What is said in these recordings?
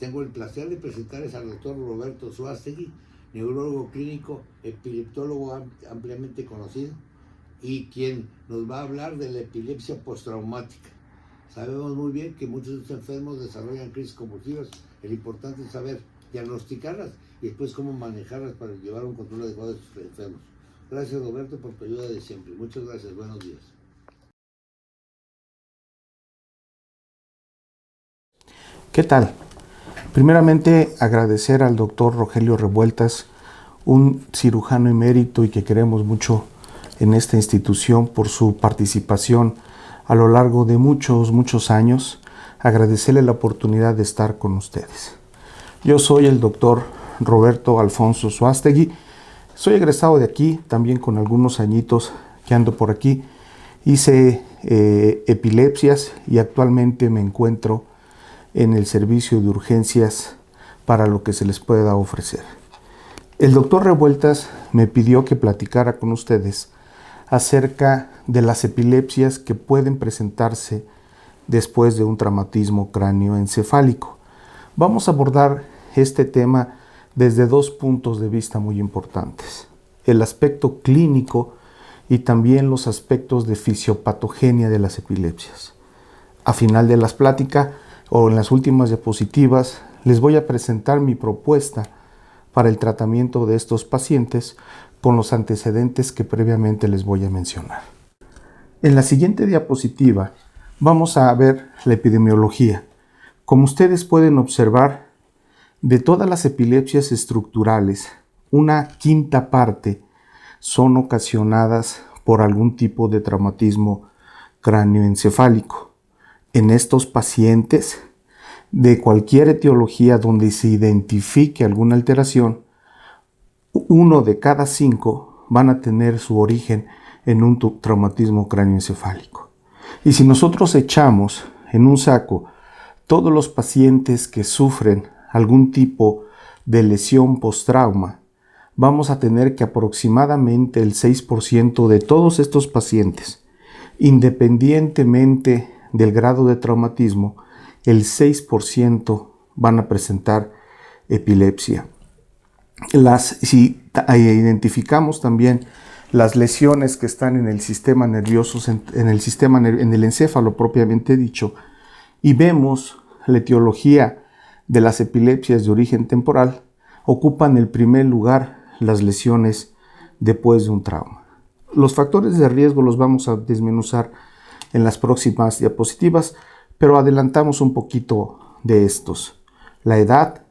tengo el placer de presentarles al doctor Roberto Suástegui, neurólogo clínico, epileptólogo ampliamente conocido, y quien nos va a hablar de la epilepsia postraumática. Sabemos muy bien que muchos de estos enfermos desarrollan crisis convulsivas. El importante es saber diagnosticarlas y después cómo manejarlas para llevar un control adecuado de estos enfermos. Gracias, Roberto, por tu ayuda de siempre. Muchas gracias. Buenos días. ¿Qué tal? Primeramente, agradecer al doctor Rogelio Revueltas, un cirujano emérito y que queremos mucho en esta institución por su participación a lo largo de muchos años. Agradecerle la oportunidad de estar con ustedes. Yo soy el doctor Roberto Alfonso Suástegui. Soy egresado de aquí, también con algunos añitos que ando por aquí. Hice epilepsias y actualmente me encuentro en el servicio de urgencias para lo que se les pueda ofrecer. El doctor Revueltas me pidió que platicara con ustedes acerca de las epilepsias que pueden presentarse después de un traumatismo cráneoencefálico. Vamos a abordar este tema desde dos puntos de vista muy importantes: el aspecto clínico y también los aspectos de fisiopatogenia de las epilepsias. A final de las pláticas o en las últimas diapositivas les voy a presentar mi propuesta para el tratamiento de estos pacientes con los antecedentes que previamente les voy a mencionar. En la siguiente diapositiva vamos a ver la epidemiología. Como ustedes pueden observar, de todas las epilepsias estructurales, una quinta parte son ocasionadas por algún tipo de traumatismo cráneoencefálico. En estos pacientes, de cualquier etiología donde se identifique alguna alteración, 1 de cada 5 van a tener su origen en un traumatismo cráneoencefálico. Y si nosotros echamos en un saco todos los pacientes que sufren algún tipo de lesión postrauma, vamos a tener que aproximadamente el 6% de todos estos pacientes, independientemente del grado de traumatismo, el 6% van a presentar epilepsia. Si identificamos también las lesiones que están en el sistema nervioso, en el encéfalo propiamente dicho, y vemos la etiología de las epilepsias de origen temporal, ocupan el primer lugar las lesiones después de un trauma. Los factores de riesgo los vamos a desmenuzar en las próximas diapositivas, pero adelantamos un poquito de estos. La edad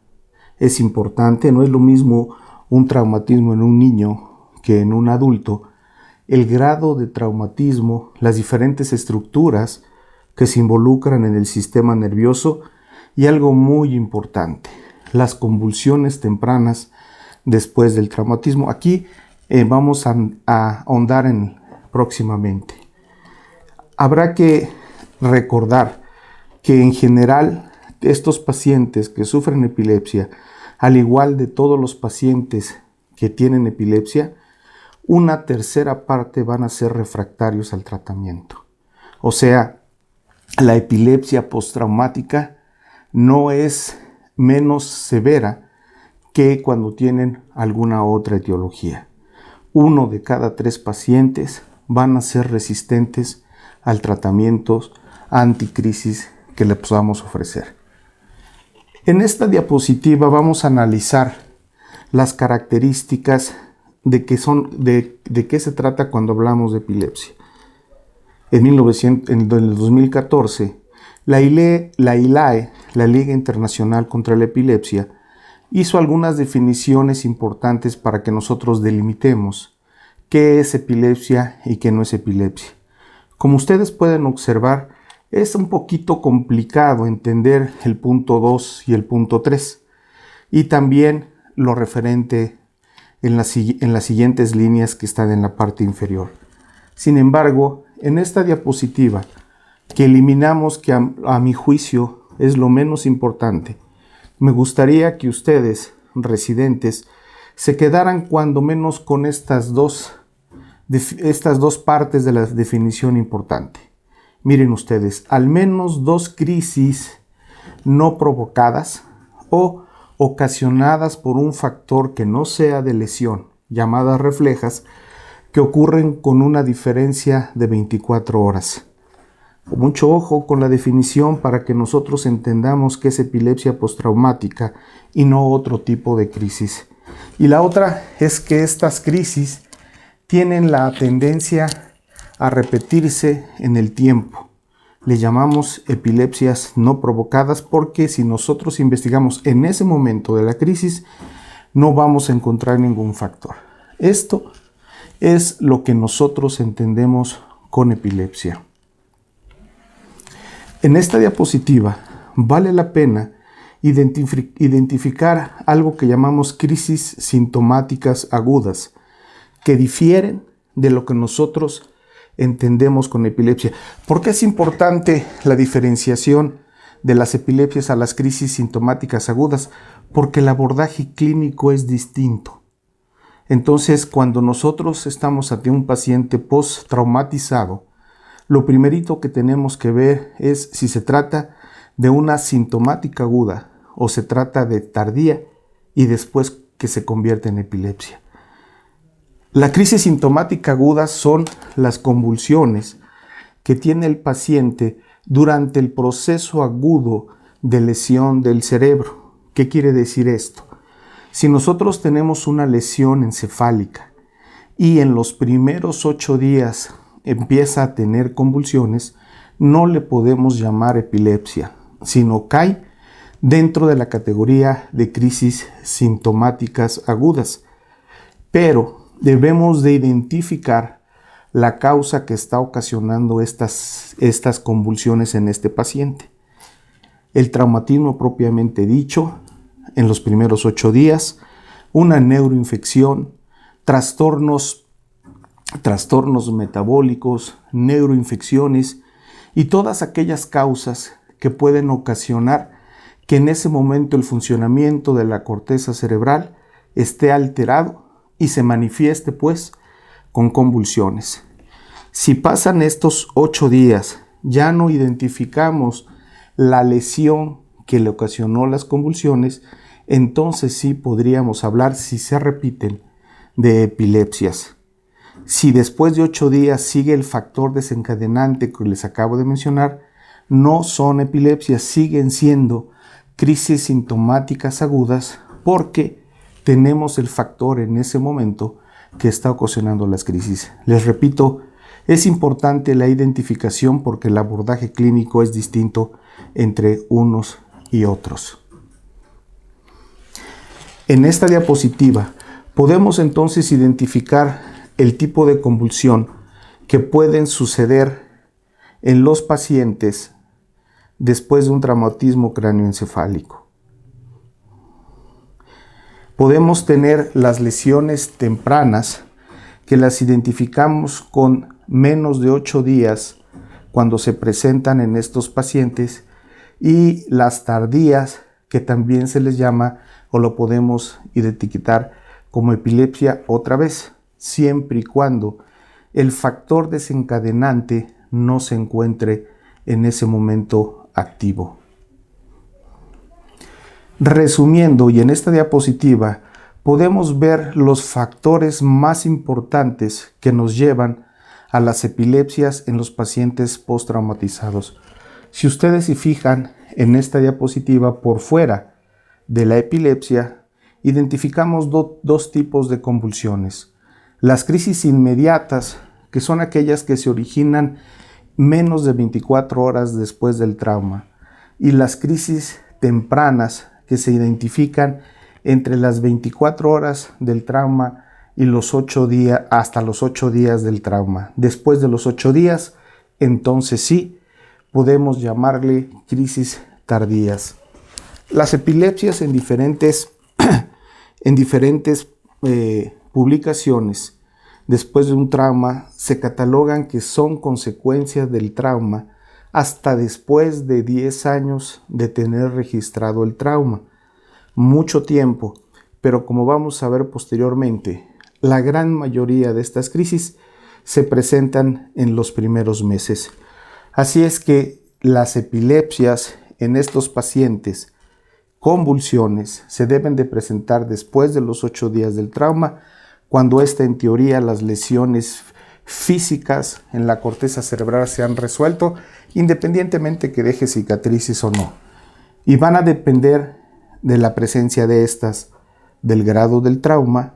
es importante, no es lo mismo un traumatismo en un niño que en un adulto. El grado de traumatismo, las diferentes estructuras que se involucran en el sistema nervioso y algo muy importante, las convulsiones tempranas después del traumatismo. Aquí vamos a ahondar en próximamente. Habrá que recordar que en general estos pacientes que sufren epilepsia, al igual de todos los pacientes que tienen epilepsia, una tercera parte van a ser refractarios al tratamiento. O sea, la epilepsia postraumática no es menos severa que cuando tienen alguna otra etiología. 1 de cada 3 pacientes van a ser resistentes al tratamiento anticrisis que le podamos ofrecer. En esta diapositiva vamos a analizar las características de qué se trata cuando hablamos de epilepsia. En el 2014, la ILAE, la Liga Internacional contra la Epilepsia, hizo algunas definiciones importantes para que nosotros delimitemos qué es epilepsia y qué no es epilepsia. Como ustedes pueden observar, es un poquito complicado entender el punto 2 y el punto 3, y también lo referente en las siguientes líneas que están en la parte inferior. Sin embargo, en esta diapositiva, que eliminamos, que a mi juicio es lo menos importante, me gustaría que ustedes, residentes, se quedaran cuando menos con estas dos partes de la definición importante. Miren ustedes, al menos 2 crisis no provocadas o ocasionadas por un factor que no sea de lesión, llamadas reflejas, que ocurren con una diferencia de 24 horas. Mucho ojo con la definición para que nosotros entendamos que es epilepsia postraumática y no otro tipo de crisis. Y la otra es que estas crisis tienen la tendencia a repetirse en el tiempo. Le llamamos epilepsias no provocadas porque si nosotros investigamos en ese momento de la crisis, no vamos a encontrar ningún factor. Esto es lo que nosotros entendemos con epilepsia. En esta diapositiva vale la pena identificar algo que llamamos crisis sintomáticas agudas, que difieren de lo que nosotros entendemos con epilepsia. ¿Por qué es importante la diferenciación de las epilepsias a las crisis sintomáticas agudas? Porque el abordaje clínico es distinto. Entonces, cuando nosotros estamos ante un paciente post-traumatizado, lo primerito que tenemos que ver es si se trata de una sintomática aguda o se trata de tardía y después que se convierte en epilepsia. La crisis sintomática aguda son las convulsiones que tiene el paciente durante el proceso agudo de lesión del cerebro. ¿Qué quiere decir esto? Si nosotros tenemos una lesión encefálica y en los primeros 8 días empieza a tener convulsiones, no le podemos llamar epilepsia, sino cae dentro de la categoría de crisis sintomáticas agudas. Pero debemos de identificar la causa que está ocasionando estas convulsiones en este paciente. El traumatismo propiamente dicho, en los primeros 8 días, una neuroinfección, trastornos metabólicos, neuroinfecciones y todas aquellas causas que pueden ocasionar que en ese momento el funcionamiento de la corteza cerebral esté alterado y se manifieste pues con convulsiones. Si pasan estos 8 días, ya no identificamos la lesión que le ocasionó las convulsiones, entonces sí podríamos hablar, si se repiten, de epilepsias. Si después de 8 días sigue el factor desencadenante que les acabo de mencionar, no son epilepsias, siguen siendo crisis sintomáticas agudas porque tenemos el factor en ese momento que está ocasionando las crisis. Les repito, es importante la identificación porque el abordaje clínico es distinto entre unos y otros. En esta diapositiva podemos entonces identificar el tipo de convulsión que pueden suceder en los pacientes después de un traumatismo cráneoencefálico. Podemos tener las lesiones tempranas que las identificamos con menos de 8 días cuando se presentan en estos pacientes y las tardías que también se les llama o lo podemos identificar como epilepsia otra vez, siempre y cuando el factor desencadenante no se encuentre en ese momento activo. Resumiendo, y en esta diapositiva podemos ver los factores más importantes que nos llevan a las epilepsias en los pacientes postraumatizados. Si ustedes se fijan en esta diapositiva, por fuera de la epilepsia, identificamos dos tipos de convulsiones. Las crisis inmediatas, que son aquellas que se originan menos de 24 horas después del trauma, y las crisis tempranas, que se identifican entre las 24 horas del trauma y los 8 días, hasta los 8 días del trauma. Después de los 8 días, entonces sí, podemos llamarle crisis tardías. Las epilepsias en diferentes publicaciones después de un trauma se catalogan que son consecuencias del trauma hasta después de 10 años de tener registrado el trauma. Mucho tiempo, pero como vamos a ver posteriormente, la gran mayoría de estas crisis se presentan en los primeros meses. Así es que las epilepsias en estos pacientes convulsiones se deben de presentar después de los 8 días del trauma, cuando en teoría las lesiones físicas en la corteza cerebral se han resuelto, independientemente que deje cicatrices o no. Y van a depender de la presencia de estas, del grado del trauma,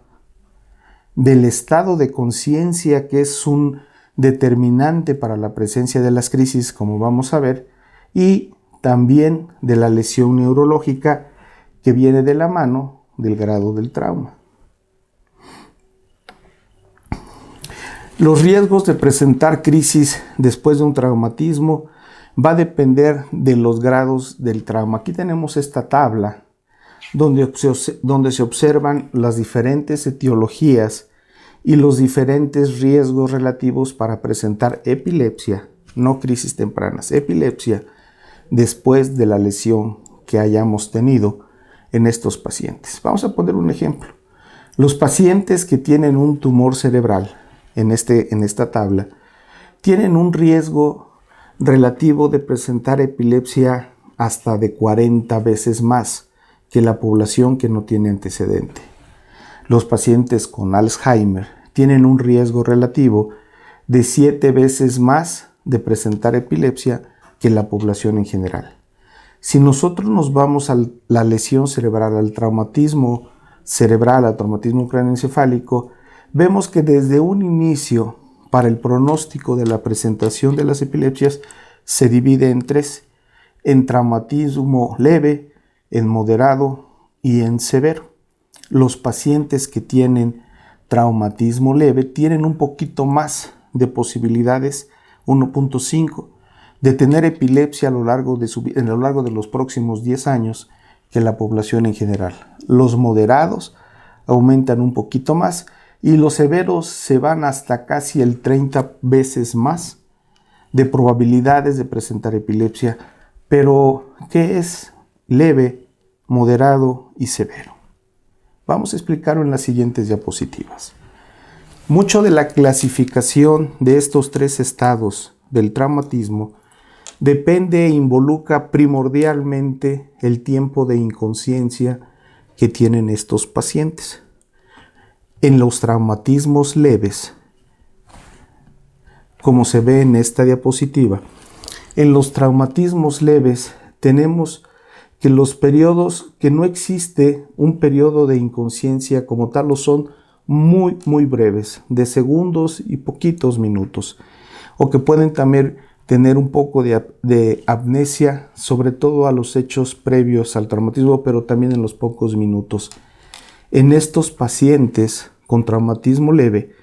del estado de conciencia, que es un determinante para la presencia de las crisis, como vamos a ver, y también de la lesión neurológica que viene de la mano del grado del trauma. Los riesgos de presentar crisis después de un traumatismo va a depender de los grados del trauma. Aquí tenemos esta tabla donde se observan las diferentes etiologías y los diferentes riesgos relativos para presentar epilepsia, no crisis tempranas, epilepsia, después de la lesión que hayamos tenido en estos pacientes. Vamos a poner un ejemplo. Los pacientes que tienen un tumor cerebral, en esta tabla, tienen un riesgo relativo de presentar epilepsia hasta de 40 veces más que la población que no tiene antecedente. Los pacientes con Alzheimer tienen un riesgo relativo de 7 veces más de presentar epilepsia que la población en general. Si nosotros nos vamos a la lesión cerebral, al traumatismo cerebral, al traumatismo craneoencefálico, vemos que desde un inicio, para el pronóstico de la presentación de las epilepsias, se divide en 3, en traumatismo leve, en moderado y en severo. Los pacientes que tienen traumatismo leve tienen un poquito más de posibilidades, 1.5, de tener epilepsia a lo largo de los próximos 10 años que la población en general. Los moderados aumentan un poquito más y los severos se van hasta casi el 30 veces más de probabilidades de presentar epilepsia. Pero, ¿qué es leve, moderado y severo? Vamos a explicarlo en las siguientes diapositivas. Mucho de la clasificación de estos 3 estados del traumatismo depende e involucra primordialmente el tiempo de inconsciencia que tienen estos pacientes. En los traumatismos leves, como se ve en esta diapositiva, en los traumatismos leves tenemos que los periodos, que no existe un periodo de inconsciencia como tal, o son muy, muy breves, de segundos y poquitos minutos, o que pueden también tener un poco de amnesia, sobre todo a los hechos previos al traumatismo, pero también en los pocos minutos. En estos pacientes con traumatismo leve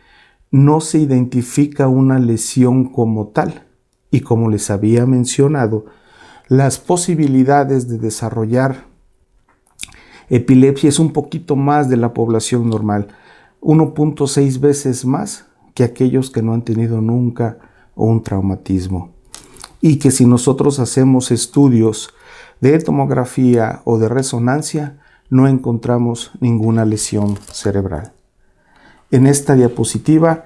no se identifica una lesión como tal, y como les había mencionado, las posibilidades de desarrollar epilepsia es un poquito más de la población normal, 1.6 veces más que aquellos que no han tenido nunca un traumatismo. Y que si nosotros hacemos estudios de tomografía o de resonancia, no encontramos ninguna lesión cerebral. En esta diapositiva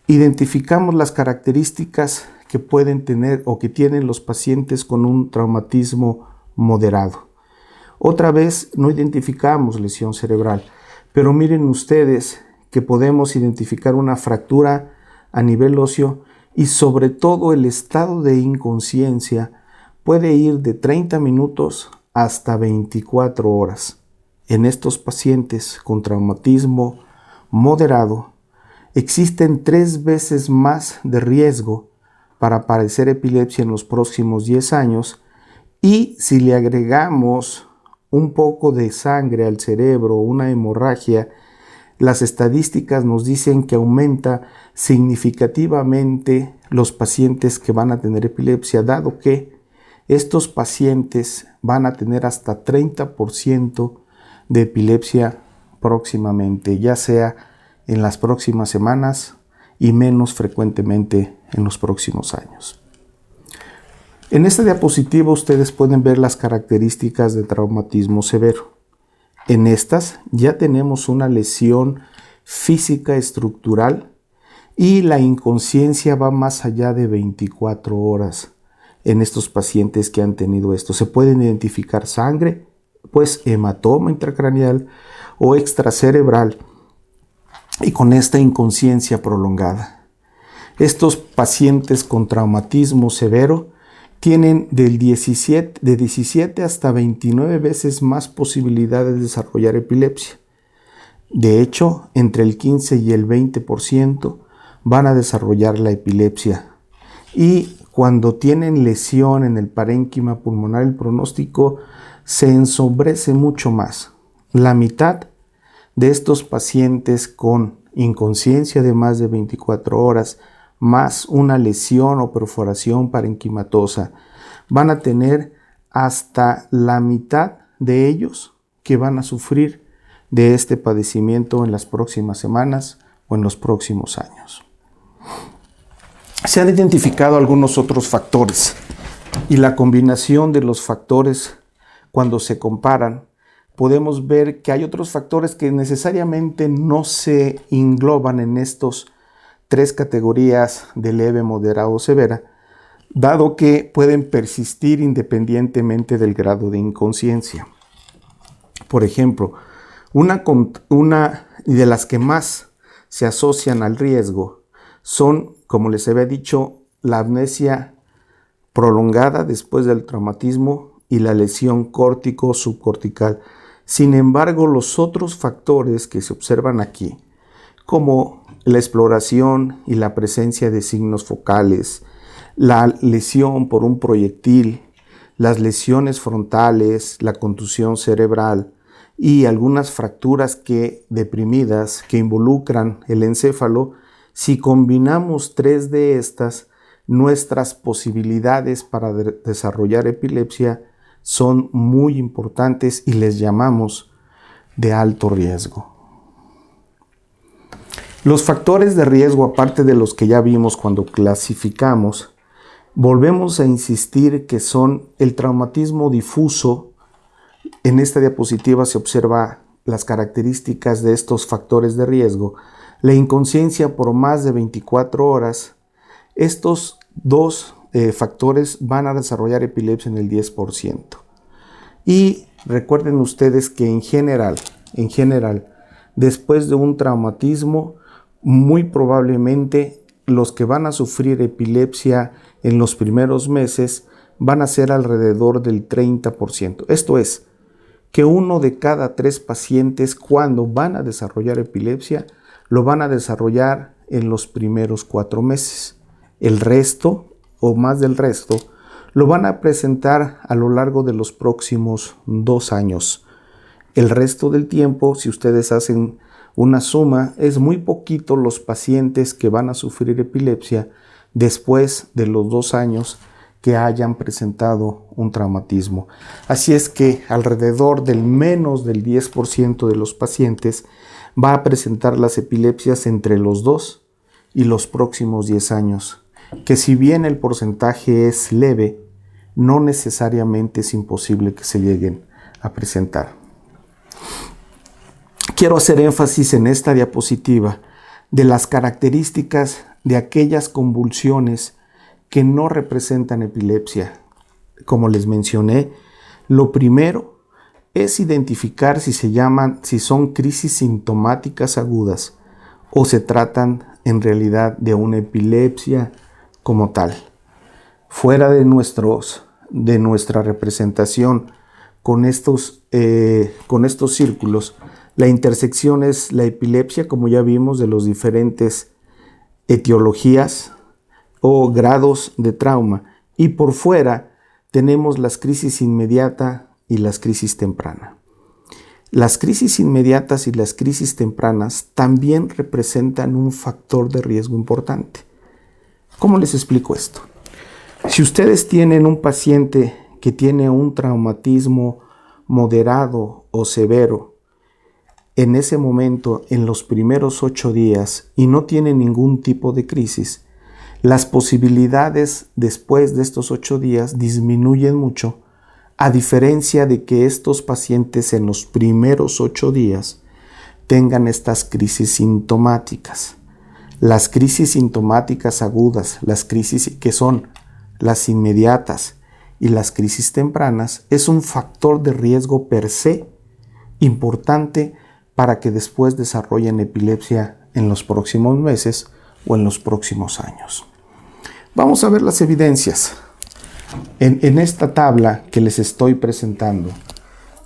identificamos las características que pueden tener o que tienen los pacientes con un traumatismo moderado. Otra vez no identificamos lesión cerebral, pero miren ustedes que podemos identificar una fractura a nivel óseo y sobre todo el estado de inconsciencia puede ir de 30 minutos hasta 24 horas. En estos pacientes con traumatismo moderado existen 3 veces más de riesgo para padecer epilepsia en los próximos 10 años, y si le agregamos un poco de sangre al cerebro, una hemorragia, las estadísticas nos dicen que aumenta significativamente los pacientes que van a tener epilepsia, dado que estos pacientes van a tener hasta 30% de epilepsia próximamente, ya sea en las próximas semanas y menos frecuentemente en los próximos años. En esta diapositiva ustedes pueden ver las características de traumatismo severo. En estas ya tenemos una lesión física estructural y la inconsciencia va más allá de 24 horas en estos pacientes que han tenido esto. Se pueden identificar sangre pues hematoma intracraneal o extracerebral y con esta inconsciencia prolongada. Estos pacientes con traumatismo severo tienen de 17 hasta 29 veces más posibilidades de desarrollar epilepsia. De hecho, entre el 15 y el 20% van a desarrollar la epilepsia. Y cuando tienen lesión en el parénquima pulmonar, el pronóstico se ensombrece mucho más. La mitad de estos pacientes con inconsciencia de más de 24 horas, más una lesión o perforación parenquimatosa, van a tener hasta la mitad de ellos que van a sufrir de este padecimiento en las próximas semanas o en los próximos años. Se han identificado algunos otros factores y la combinación de los factores, cuando se comparan, podemos ver que hay otros factores que necesariamente no se engloban en estos 3 categorías de leve, moderado o severa, dado que pueden persistir independientemente del grado de inconsciencia. Por ejemplo, una de las que más se asocian al riesgo son, como les había dicho, la amnesia prolongada después del traumatismo y la lesión córtico-subcortical. Sin embargo, los otros factores que se observan aquí, como la exploración y la presencia de signos focales, la lesión por un proyectil, las lesiones frontales, la contusión cerebral y algunas fracturas deprimidas que involucran el encéfalo, si combinamos 3 de estas, nuestras posibilidades para desarrollar epilepsia son muy importantes y les llamamos de alto riesgo. Los factores de riesgo, aparte de los que ya vimos cuando clasificamos, volvemos a insistir que son el traumatismo difuso. En esta diapositiva se observa las características de estos factores de riesgo. La inconsciencia por más de 24 horas. Estos 2 factores van a desarrollar epilepsia en el 10%. Y recuerden ustedes que en general, después de un traumatismo, muy probablemente los que van a sufrir epilepsia en los primeros meses van a ser alrededor del 30%. Esto es, que 1 de cada 3 pacientes, cuando van a desarrollar epilepsia, lo van a desarrollar en los primeros 4 meses. El resto, o más del resto, lo van a presentar a lo largo de los próximos 2 años. El resto del tiempo, si ustedes hacen una suma, es muy poquito los pacientes que van a sufrir epilepsia después de los 2 años que hayan presentado un traumatismo. Así es que alrededor del menos del 10% de los pacientes va a presentar las epilepsias entre los 2 y los próximos 10 años, que si bien el porcentaje es leve, no necesariamente es imposible que se lleguen a presentar. Quiero hacer énfasis en esta diapositiva de las características de aquellas convulsiones que no representan epilepsia. Como les mencioné, lo primero es identificar si son crisis sintomáticas agudas o se tratan en realidad de una epilepsia como tal. Fuera de nuestra representación con estos círculos, la intersección es la epilepsia, como ya vimos, de los diferentes etiologías o grados de trauma, y por fuera tenemos las crisis inmediata y las crisis temprana. Las crisis inmediatas y las crisis tempranas también representan un factor de riesgo importante. ¿Cómo les explico esto? Si ustedes tienen un paciente que tiene un traumatismo moderado o severo, en ese momento, en los primeros 8 días, y no tiene ningún tipo de crisis, las posibilidades después de estos 8 días disminuyen mucho, a diferencia de que estos pacientes en los primeros 8 días tengan estas crisis sintomáticas. Las crisis sintomáticas agudas, las crisis que son las inmediatas y las crisis tempranas es un factor de riesgo per se importante para que después desarrollen epilepsia en los próximos meses o en los próximos años. Vamos a ver las evidencias. En esta tabla que les estoy presentando,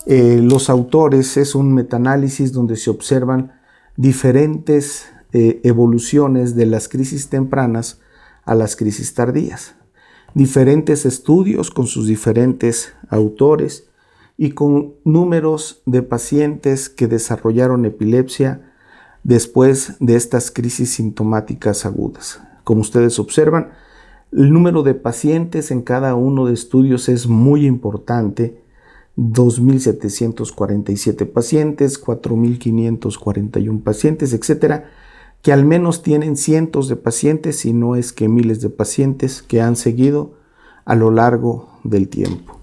los autores es un metaanálisis donde se observan diferentes evoluciones de las crisis tempranas a las crisis tardías. Diferentes estudios con sus diferentes autores y con números de pacientes que desarrollaron epilepsia después de estas crisis sintomáticas agudas. Como ustedes observan, el número de pacientes en cada uno de estudios es muy importante. 2.747 pacientes, 4.541 pacientes, etcétera, que al menos tienen cientos de pacientes, si no es que miles de pacientes que han seguido a lo largo del tiempo.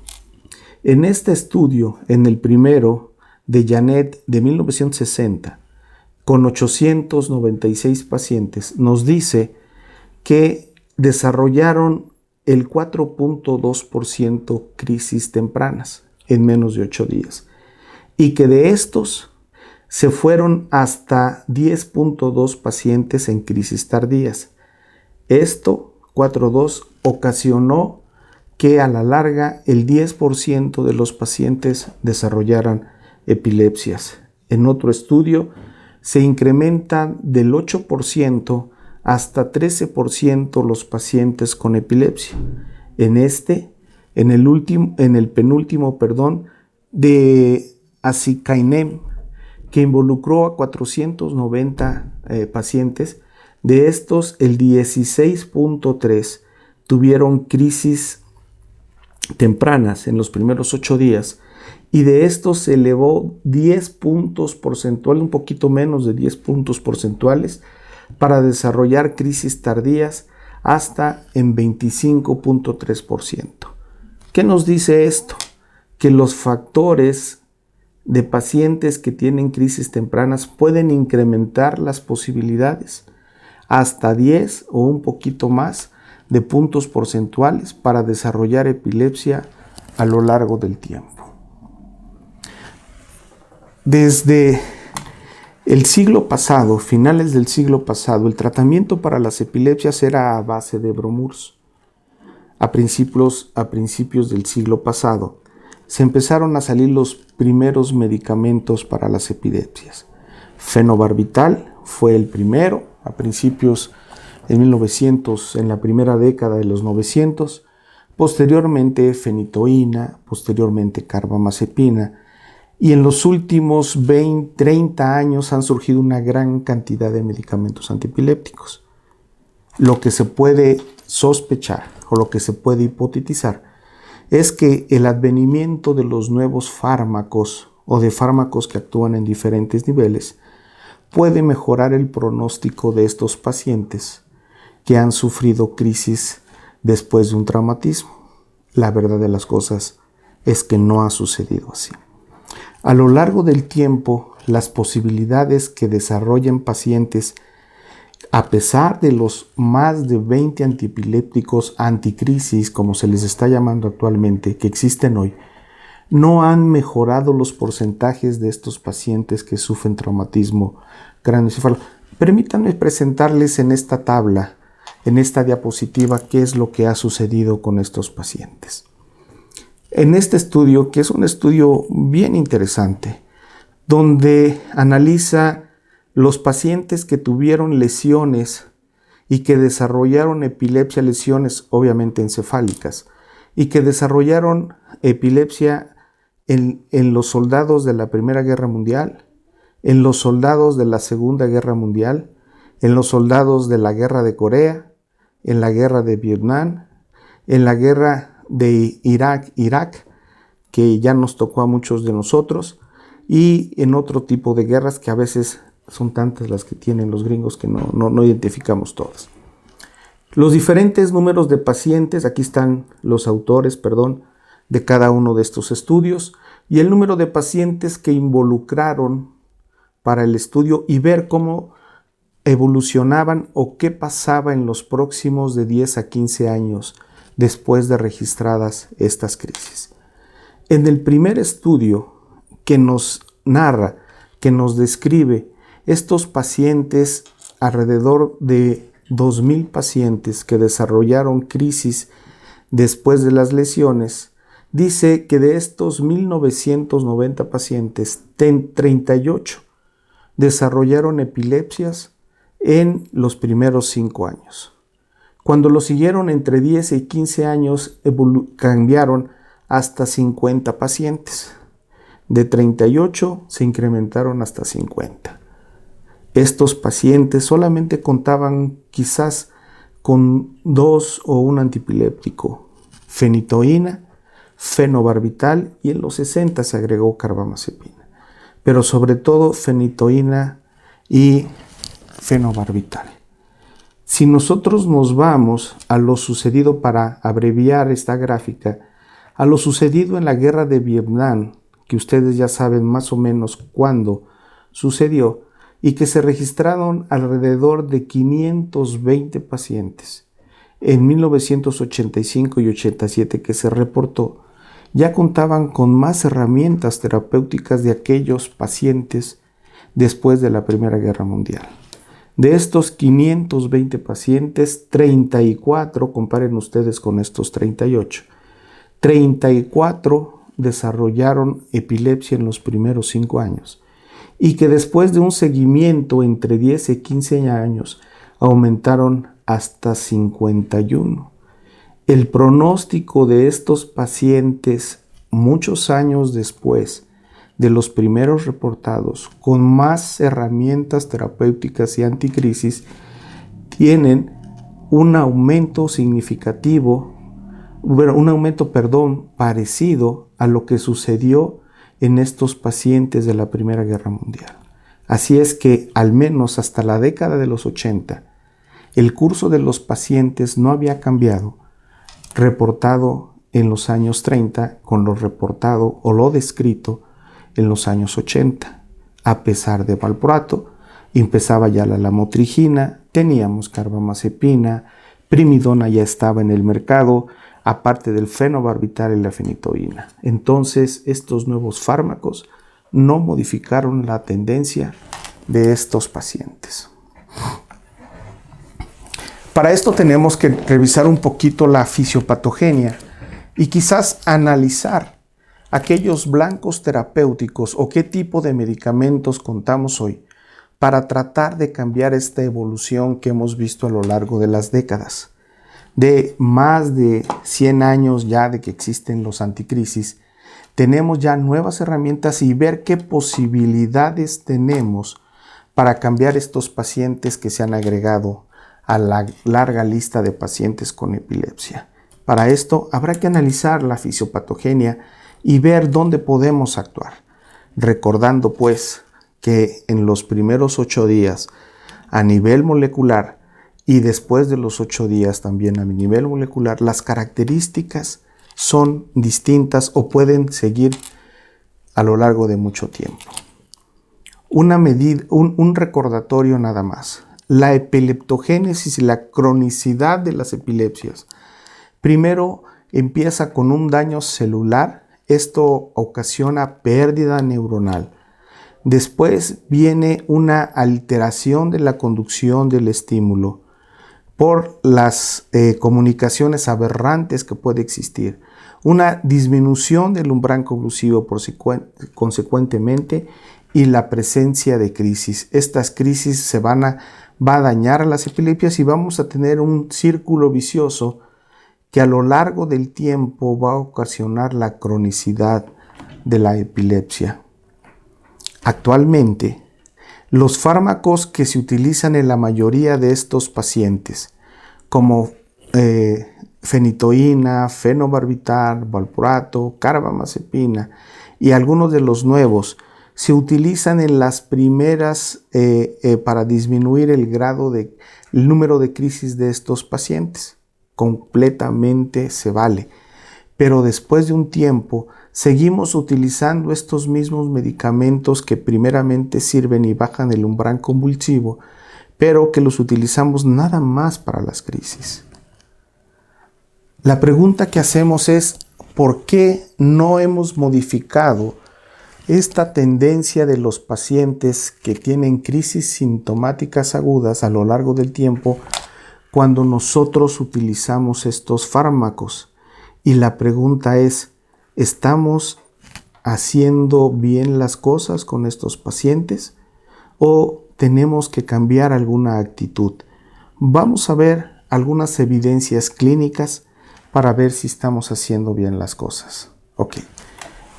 En este estudio, en el primero de Janet de 1960, con 896 pacientes, nos dice que desarrollaron el 4.2% crisis tempranas en menos de 8 días y que de estos se fueron hasta 10.2 pacientes en crisis tardías. Esto, 4.2, ocasionó que a la larga el 10% de los pacientes desarrollaran epilepsias. En otro estudio se incrementan del 8% hasta 13% los pacientes con epilepsia. En el penúltimo, de Azicainem, que involucró a 490 pacientes, de estos el 16.3 tuvieron crisis tempranas en los primeros 8 días y de estos se elevó 10 puntos porcentuales, un poquito menos de 10 puntos porcentuales para desarrollar crisis tardías hasta en 25.3%. ¿Qué nos dice esto? Que los factores de pacientes que tienen crisis tempranas pueden incrementar las posibilidades hasta 10 o un poquito más de puntos porcentuales para desarrollar epilepsia a lo largo del tiempo. Desde el siglo pasado, finales del siglo pasado, el tratamiento para las epilepsias era a base de bromurs. A principios del siglo pasado, se empezaron a salir los primeros medicamentos para las epilepsias. Fenobarbital fue el primero, a principios de 1900, en la primera década de los 900, posteriormente fenitoína, posteriormente carbamazepina, y en los últimos 30 años han surgido una gran cantidad de medicamentos antiepilépticos. Lo que se puede sospechar o lo que se puede hipotetizar es que el advenimiento de los nuevos fármacos o de fármacos que actúan en diferentes niveles puede mejorar el pronóstico de estos pacientes que han sufrido crisis después de un traumatismo. La verdad de las cosas es que no ha sucedido así. A lo largo del tiempo, las posibilidades que desarrollen pacientes, a pesar de los más de 20 antiepilépticos anticrisis, como se les está llamando actualmente, que existen hoy, no han mejorado los porcentajes de estos pacientes que sufren traumatismo craneoencefálico. Permítanme presentarles en esta tabla, en esta diapositiva, qué es lo que ha sucedido con estos pacientes. En este estudio, que es un estudio bien interesante, donde analiza los pacientes que tuvieron lesiones y que desarrollaron epilepsia, lesiones obviamente encefálicas, y que desarrollaron epilepsia en los soldados de la Primera Guerra Mundial, en los soldados de la Segunda Guerra Mundial, en los soldados de la Guerra de Corea, en la Guerra de Vietnam, en la Guerra de Irak, que ya nos tocó a muchos de nosotros, y en otro tipo de guerras que a veces son tantas las que tienen los gringos que no identificamos todas. Los diferentes números de pacientes, aquí están los autores, de cada uno de estos estudios, y el número de pacientes que involucraron para el estudio y ver cómo evolucionaban o qué pasaba en los próximos de 10 a 15 años después de registradas estas crisis. En el primer estudio que nos narra, que nos describe estos pacientes, alrededor de 2,000 pacientes que desarrollaron crisis después de las lesiones, dice que de estos 1,990 pacientes, 38 desarrollaron epilepsias en los primeros 5 años. Cuando lo siguieron entre 10 y 15 años, cambiaron hasta 50 pacientes. De 38 se incrementaron hasta 50. Estos pacientes solamente contaban quizás con 2 o un antipiléptico, fenitoína, fenobarbital, y en los 60 se agregó carbamazepina, pero sobre todo fenitoína y fenobarbital. Si nosotros nos vamos a lo sucedido, para abreviar esta gráfica, a lo sucedido en la guerra de Vietnam, que ustedes ya saben más o menos cuándo sucedió, y que se registraron alrededor de 520 pacientes en 1985 y 87 que se reportó, ya contaban con más herramientas terapéuticas de aquellos pacientes después de la Primera Guerra Mundial. De estos 520 pacientes, 34, comparen ustedes con estos 38, 34 desarrollaron epilepsia en los primeros 5 años, y que después de un seguimiento entre 10 y 15 años aumentaron hasta 51. El pronóstico de estos pacientes muchos años después de los primeros reportados, con más herramientas terapéuticas y anticrisis, tienen un aumento significativo, parecido a lo que sucedió en estos pacientes de la Primera Guerra Mundial. Así es que, al menos hasta la década de los 80, el curso de los pacientes no había cambiado, reportado en los años 30 con lo reportado o lo descrito en los años 80. A pesar de valproato, empezaba ya la lamotrigina, teníamos carbamazepina, primidona ya estaba en el mercado, aparte del fenobarbital y la fenitoína. Entonces, estos nuevos fármacos no modificaron la tendencia de estos pacientes. Para esto tenemos que revisar un poquito la fisiopatogenia y quizás analizar aquellos blancos terapéuticos o qué tipo de medicamentos contamos hoy para tratar de cambiar esta evolución que hemos visto a lo largo de las décadas. De más de 100 años ya de que existen los anticrisis, tenemos ya nuevas herramientas y ver qué posibilidades tenemos para cambiar estos pacientes que se han agregado a la larga lista de pacientes con epilepsia. Para esto habrá que analizar la fisiopatogenia y ver dónde podemos actuar, recordando pues que en los primeros 8 días a nivel molecular y después de los 8 días también a nivel molecular, las características son distintas o pueden seguir a lo largo de mucho tiempo. Un recordatorio nada más. La epileptogénesis y la cronicidad de las epilepsias. Primero empieza con un daño celular. Esto ocasiona pérdida neuronal. Después viene una alteración de la conducción del estímulo por las comunicaciones aberrantes que puede existir, una disminución del umbral convulsivo consecuentemente y la presencia de crisis. Estas crisis va a dañar a las epilepsias y vamos a tener un círculo vicioso que a lo largo del tiempo va a ocasionar la cronicidad de la epilepsia. Actualmente, los fármacos que se utilizan en la mayoría de estos pacientes, como fenitoína, fenobarbital, valproato, carbamazepina y algunos de los nuevos, se utilizan en las primeras para disminuir el número de crisis de estos pacientes. Completamente se vale. Pero después de un tiempo, seguimos utilizando estos mismos medicamentos que primeramente sirven y bajan el umbral convulsivo, pero que los utilizamos nada más para las crisis. La pregunta que hacemos es, ¿por qué no hemos modificado esta tendencia de los pacientes que tienen crisis sintomáticas agudas a lo largo del tiempo cuando nosotros utilizamos estos fármacos? Y la pregunta es, ¿estamos haciendo bien las cosas con estos pacientes o tenemos que cambiar alguna actitud? Vamos a ver algunas evidencias clínicas para ver si estamos haciendo bien las cosas. Ok.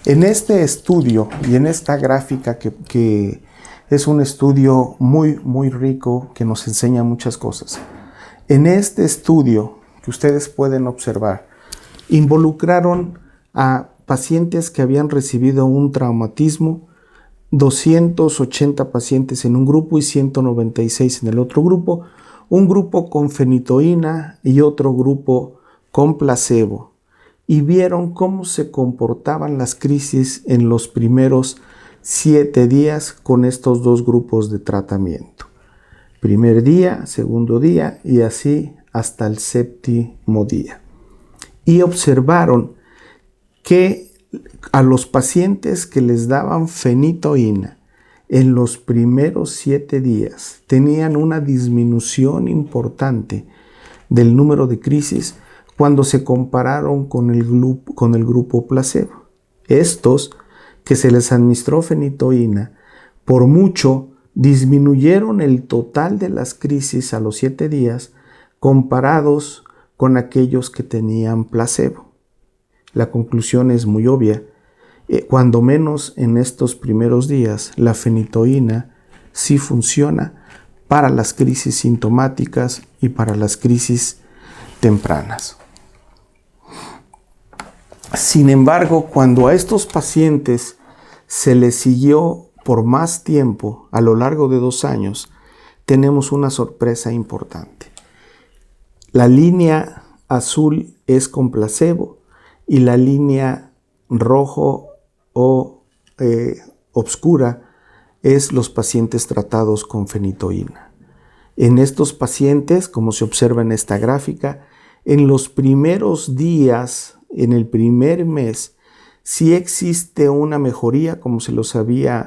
En este estudio y en esta gráfica que es un estudio muy rico que nos enseña muchas cosas. En este estudio que ustedes pueden observar, involucraron a pacientes que habían recibido un traumatismo, 280 pacientes en un grupo y 196 en el otro grupo, un grupo con fenitoína y otro grupo con placebo. Y vieron cómo se comportaban las crisis en los primeros 7 días con estos dos grupos de tratamiento. Primer día, segundo día y así hasta el 7º día. Y observaron que a los pacientes que les daban fenitoína en los primeros 7 días tenían una disminución importante del número de crisis cuando se compararon con el grupo placebo. Estos que se les administró fenitoína, por mucho disminuyeron el total de las crisis a los 7 días comparados con aquellos que tenían placebo. La conclusión es muy obvia. Cuando menos en estos primeros días, la fenitoína sí funciona para las crisis sintomáticas y para las crisis tempranas. Sin embargo, cuando a estos pacientes se les siguió por más tiempo, a lo largo de 2 años, tenemos una sorpresa importante. La línea azul es con placebo y la línea rojo o oscura es los pacientes tratados con fenitoína. En estos pacientes, como se observa en esta gráfica, en los primeros días, en el primer mes, sí existe una mejoría, como se los había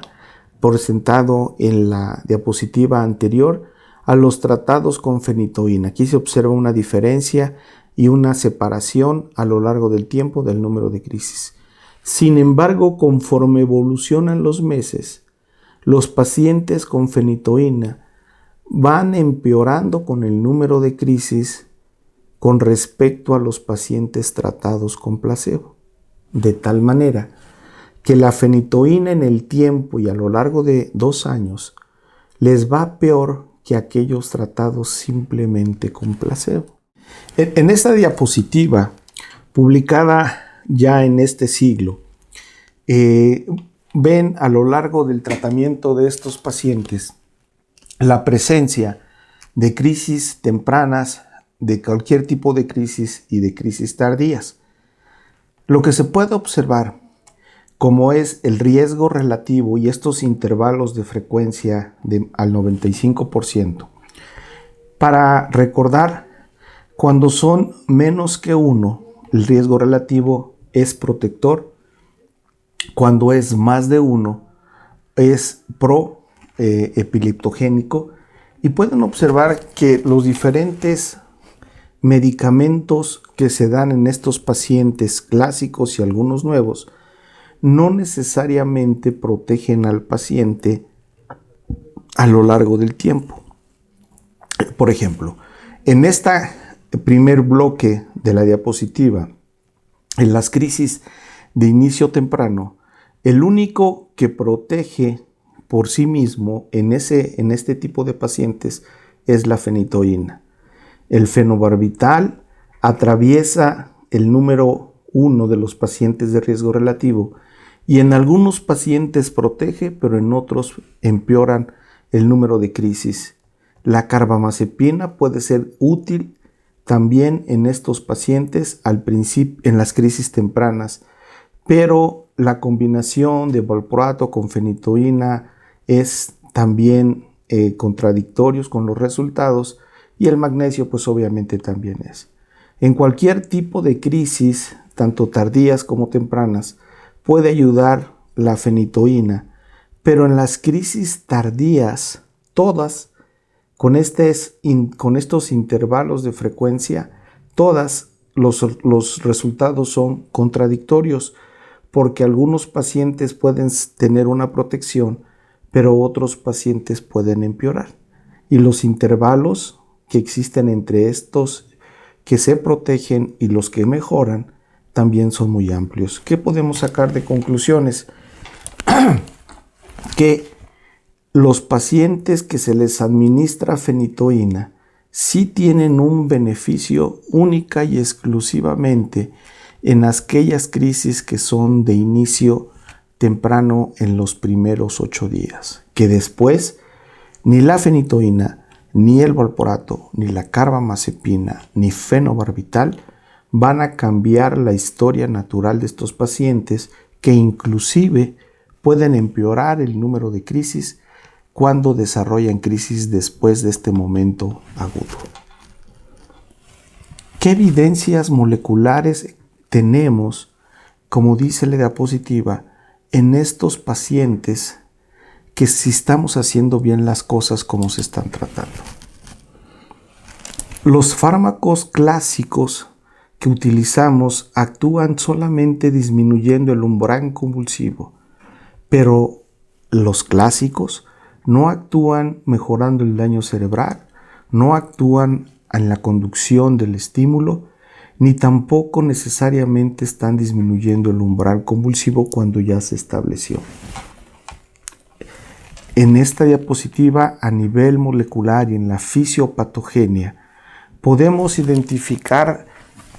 presentado en la diapositiva anterior, a los tratados con fenitoína. Aquí se observa una diferencia y una separación a lo largo del tiempo del número de crisis. Sin embargo, conforme evolucionan los meses, los pacientes con fenitoína van empeorando con el número de crisis con respecto a los pacientes tratados con placebo, de tal manera que la fenitoína en el tiempo y a lo largo de 2 años les va peor que aquellos tratados simplemente con placebo. En esta diapositiva, publicada ya en este siglo, ven a lo largo del tratamiento de estos pacientes la presencia de crisis tempranas, de cualquier tipo de crisis y de crisis tardías. Lo que se puede observar, como es el riesgo relativo y estos intervalos de frecuencia al 95%. Para recordar, cuando son menos que 1, el riesgo relativo es protector. Cuando es más de 1, es pro-epileptogénico. Y pueden observar que los diferentes medicamentos que se dan en estos pacientes clásicos y algunos nuevos no necesariamente protegen al paciente a lo largo del tiempo. Por ejemplo, en este primer bloque de la diapositiva, en las crisis de inicio temprano, el único que protege por sí mismo en este tipo de pacientes es la fenitoína. El fenobarbital atraviesa el número 1 de los pacientes de riesgo relativo y en algunos pacientes protege, pero en otros empeoran el número de crisis. La carbamazepina puede ser útil también en estos pacientes al principio, en las crisis tempranas, pero la combinación de valproato con fenitoína es también contradictorios con los resultados. Y el magnesio pues obviamente también es. En cualquier tipo de crisis, tanto tardías como tempranas, puede ayudar la fenitoína, pero en las crisis tardías, todas, con estos intervalos de frecuencia, todas los resultados son contradictorios, porque algunos pacientes pueden tener una protección, pero otros pacientes pueden empeorar. Y los intervalos que existen entre estos que se protegen y los que mejoran también son muy amplios. ¿Qué podemos sacar de conclusiones? Que los pacientes que se les administra fenitoína sí tienen un beneficio única y exclusivamente en aquellas crisis que son de inicio temprano en los primeros 8 días, que después ni la fenitoína, ni el valproato, ni la carbamazepina, ni fenobarbital van a cambiar la historia natural de estos pacientes, que inclusive pueden empeorar el número de crisis cuando desarrollan crisis después de este momento agudo. ¿Qué evidencias moleculares tenemos, como dice la diapositiva, en estos pacientes que si estamos haciendo bien las cosas como se están tratando? Los fármacos clásicos que utilizamos actúan solamente disminuyendo el umbral convulsivo, pero los clásicos no actúan mejorando el daño cerebral, no actúan en la conducción del estímulo, ni tampoco necesariamente están disminuyendo el umbral convulsivo cuando ya se estableció. En esta diapositiva, a nivel molecular y en la fisiopatogenia, podemos identificar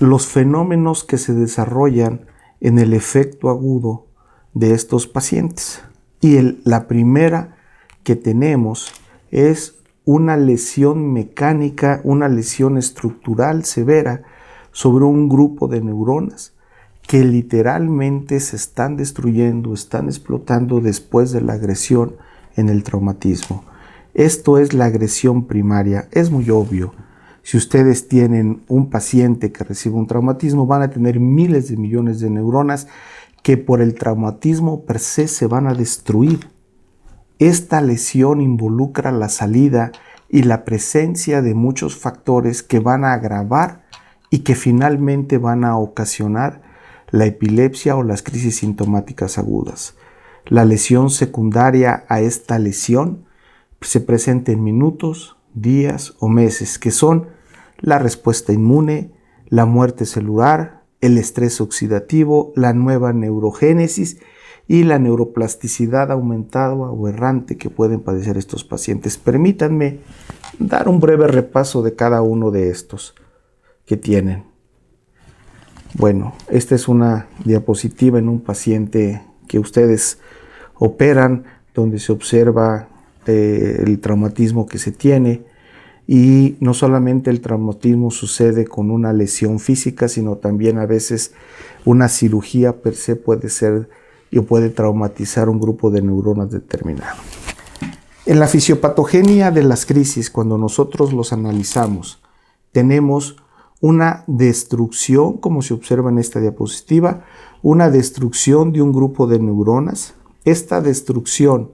los fenómenos que se desarrollan en el efecto agudo de estos pacientes. Y la primera que tenemos es una lesión mecánica, una lesión estructural severa sobre un grupo de neuronas que literalmente se están destruyendo, están explotando después de la agresión en el traumatismo. Esto es la agresión primaria. Es muy obvio. Si ustedes tienen un paciente que recibe un traumatismo, van a tener miles de millones de neuronas que por el traumatismo per se se van a destruir. Esta lesión involucra la salida y la presencia de muchos factores que van a agravar y que finalmente van a ocasionar la epilepsia o las crisis sintomáticas agudas. La lesión secundaria a esta lesión se presenta en minutos, días o meses, que son la respuesta inmune, la muerte celular, el estrés oxidativo, la nueva neurogénesis y la neuroplasticidad aumentada o errante que pueden padecer estos pacientes. Permítanme dar un breve repaso de cada uno de estos que tienen. Bueno, esta es una diapositiva en un paciente que ustedes operan, donde se observa el traumatismo que se tiene. Y no solamente el traumatismo sucede con una lesión física, sino también a veces una cirugía per se puede ser y puede traumatizar un grupo de neuronas determinado. En la fisiopatogenia de las crisis, cuando nosotros los analizamos, tenemos una destrucción, como se observa en esta diapositiva, una destrucción de un grupo de neuronas. Esta destrucción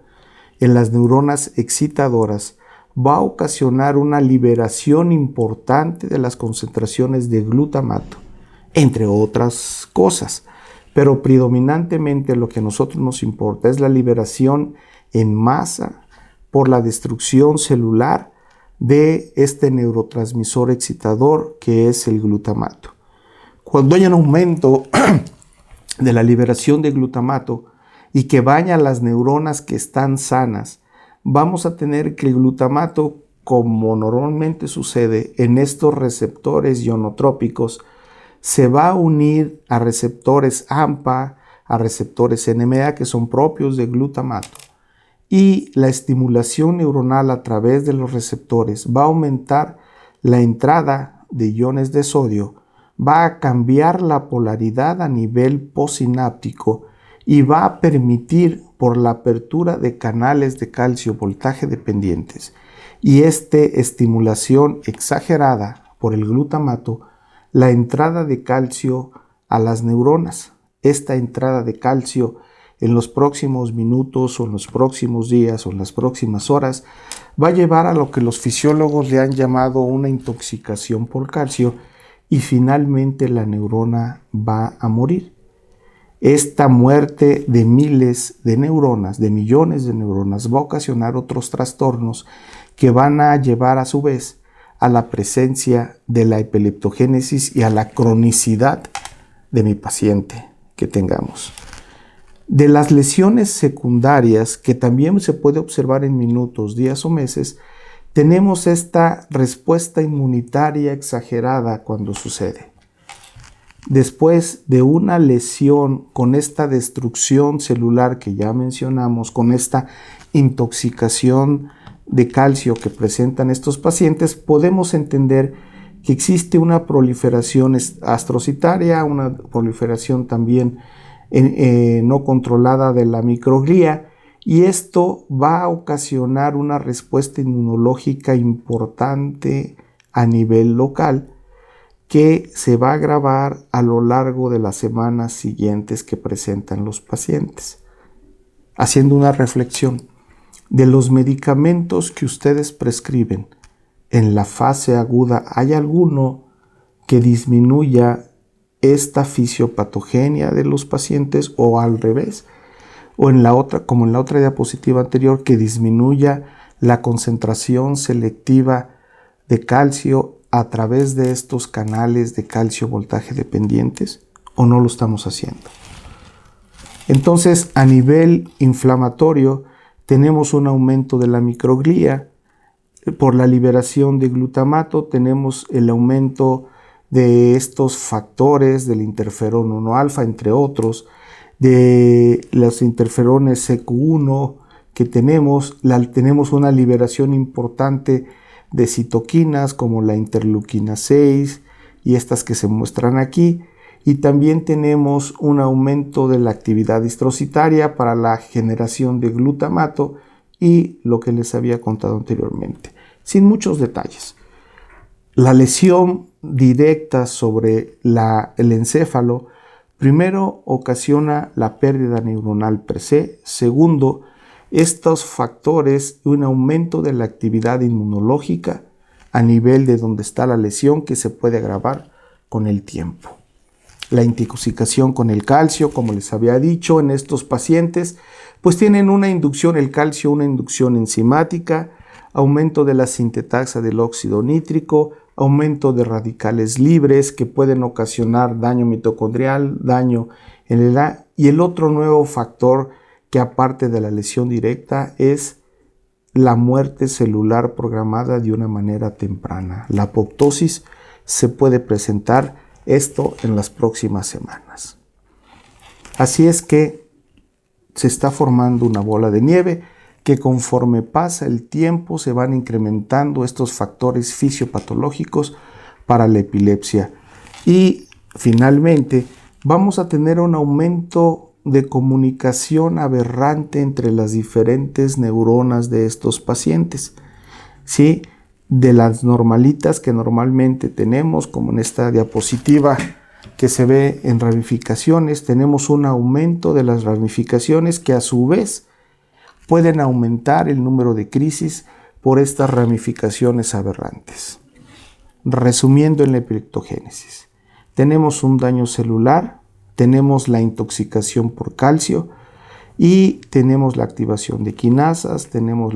en las neuronas excitadoras va a ocasionar una liberación importante de las concentraciones de glutamato, entre otras cosas. Pero predominantemente lo que a nosotros nos importa es la liberación en masa por la destrucción celular de este neurotransmisor excitador que es el glutamato. Cuando hay un aumento de la liberación de glutamato y que vaya a las neuronas que están sanas, vamos a tener que el glutamato, como normalmente sucede en estos receptores ionotrópicos, se va a unir a receptores AMPA, a receptores NMDA que son propios de glutamato. Y la estimulación neuronal a través de los receptores va a aumentar la entrada de iones de sodio, va a cambiar la polaridad a nivel postsináptico y va a permitir, por la apertura de canales de calcio voltaje dependientes y esta estimulación exagerada por el glutamato, la entrada de calcio a las neuronas. Esta entrada de calcio en los próximos minutos o en los próximos días o en las próximas horas va a llevar a lo que los fisiólogos le han llamado una intoxicación por calcio y finalmente la neurona va a morir. Esta muerte de miles de neuronas, de millones de neuronas, va a ocasionar otros trastornos que van a llevar a su vez a la presencia de la epileptogénesis y a la cronicidad de mi paciente que tengamos. De las lesiones secundarias, que también se puede observar en minutos, días o meses, tenemos esta respuesta inmunitaria exagerada cuando sucede. Después de una lesión con esta destrucción celular que ya mencionamos, con esta intoxicación de calcio que presentan estos pacientes, podemos entender que existe una proliferación astrocitaria, una proliferación también no controlada de la microglía, y esto va a ocasionar una respuesta inmunológica importante a nivel local que se va a agravar a lo largo de las semanas siguientes que presentan los pacientes. Haciendo una reflexión, de los medicamentos que ustedes prescriben en la fase aguda, ¿hay alguno que disminuya esta fisiopatogenia de los pacientes o al revés? O en la otra, como en la otra diapositiva anterior, que disminuya la concentración selectiva de calcio a través de estos canales de calcio voltaje dependientes, ¿o no lo estamos haciendo? Entonces, a nivel inflamatorio, tenemos un aumento de la microglía. Por la liberación de glutamato tenemos el aumento de estos factores del interferón 1 alfa, entre otros, de los interferones CQ1 que tenemos una liberación importante de citoquinas como la interleuquina 6 y estas que se muestran aquí, y también tenemos un aumento de la actividad histrocitaria para la generación de glutamato y lo que les había contado anteriormente, sin muchos detalles. La lesión directa sobre el encéfalo, primero, ocasiona la pérdida neuronal per se. Segundo, estos factores, un aumento de la actividad inmunológica a nivel de donde está la lesión, que se puede agravar con el tiempo. La intoxicación con el calcio, como les había dicho, en estos pacientes, pues tienen una inducción, el calcio, una inducción enzimática, aumento de la sintetaxa del óxido nítrico, aumento de radicales libres que pueden ocasionar daño mitocondrial, daño en y el otro nuevo factor que aparte de la lesión directa es la muerte celular programada de una manera temprana. La apoptosis se puede presentar esto en las próximas semanas. Así es que se está formando una bola de nieve que conforme pasa el tiempo se van incrementando estos factores fisiopatológicos para la epilepsia. Y finalmente vamos a tener un aumento de comunicación aberrante entre las diferentes neuronas de estos pacientes, ¿sí? De las normalitas que normalmente tenemos, como en esta diapositiva que se ve en ramificaciones, tenemos un aumento de las ramificaciones que a su vez pueden aumentar el número de crisis por estas ramificaciones aberrantes. Resumiendo en la epileptogénesis, tenemos un daño celular, tenemos la intoxicación por calcio y tenemos la activación de quinasas, tenemos